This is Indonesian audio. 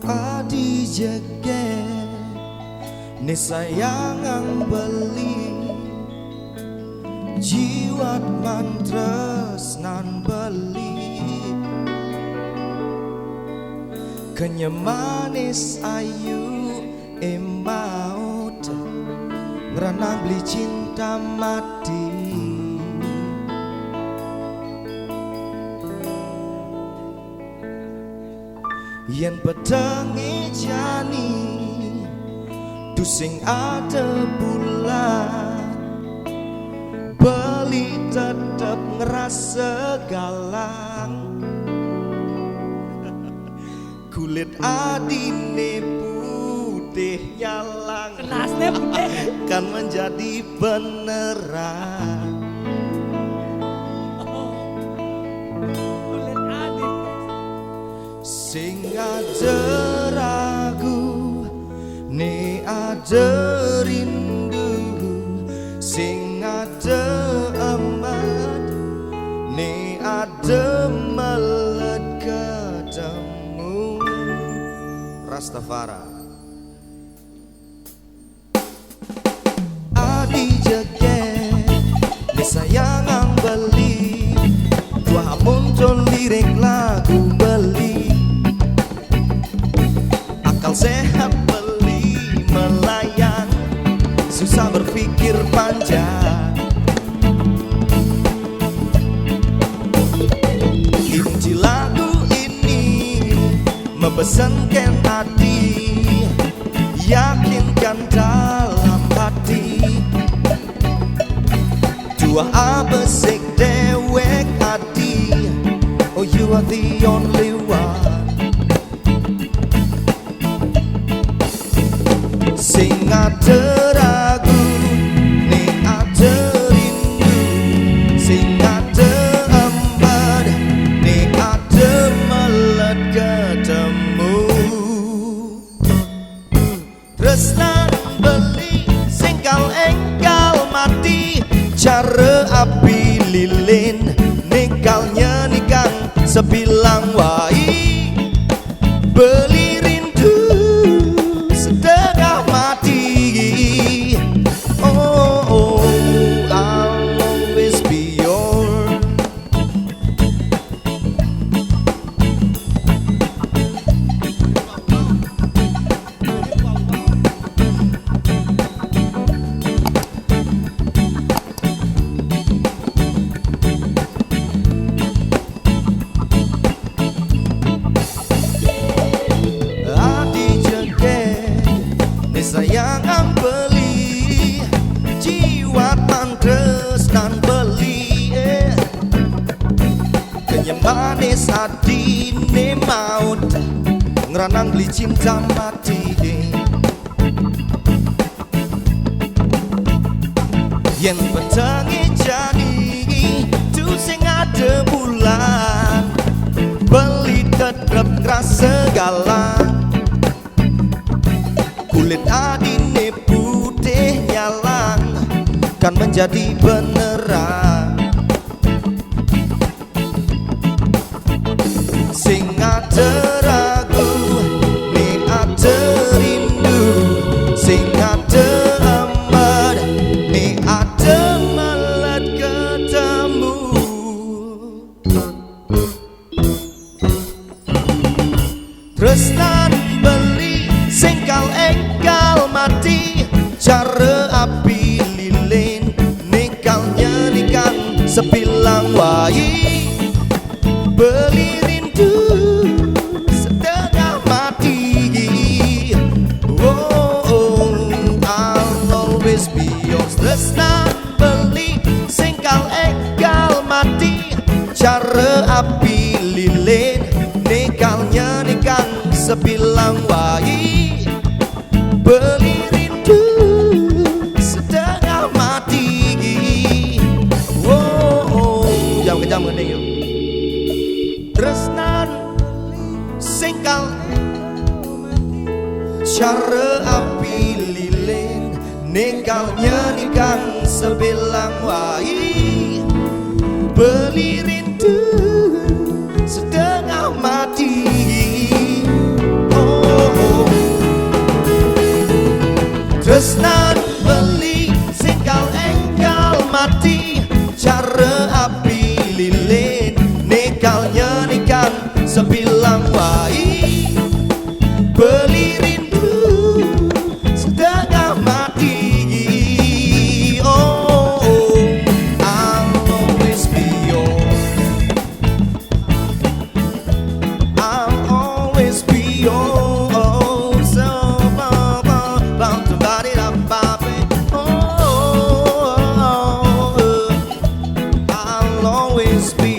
Adi jege ni sayang ang beli jiwat mantres nan beli kenyamanis ayu emaut ngeranang beli cinta mati. Yen petengi jani tu sing ada bulan beli tetep ngerasa galang kulit adine putih nyalang kan menjadi beneran. Sing ada ragu, ne ada rindu, sing ada amat, ne ada melet ketemu. Rastafari. Adi jege, ne sayang ang beli, dua muncul lirik lagu beli. Akal sehat beli melayang, susah berpikir panjang. Inci lagu ini memesankan hati, yakinkan dalam hati. Dua abesik dewek hati, oh you are the only one. Sing ada ragu, ne ada rindu, sing ada embat, ne ada melet ketemu. Tresnan beli, singkal engkal mati, cara api lilin, nikalnya nikang sebilang wai. Beli rindu setengah mati. Oh, oh, I'll always be yours. Sayang ang beli, jiwat mantres dan beli kenyamanis hati ne maut ngeranang beli cinta mati. Yen petengi jadi tu sing ada bulan beli tetep ngerasa galang. Kulit adine putih nyalang kan menjadi beneran. Sing ada ragu, ne ada rindu, sing ada amat, ne ada melet ketemu. Tresnan beli, singkal engkal mati, cara api lilin, nikalnya nikang sebilang wai. Beli rindu setengah mati. Oh, oh, I'll always be yours. Tresnan beli, singkal engkal mati, cara api lilin, nikalnya nikang sebilang wai. Beli rindu setengah mati. cara api lilin Nekal nyanyikan sebilang wai Beli rindu setengah mati. Oh, tresnan beli sekal engkal mati cara api lilin Nekal nyanyikan sebilang wai Beli rindu setengah mati. Oh, I'll always be yours. I'll always be yours. So, bum somebody up, oh, I'll always be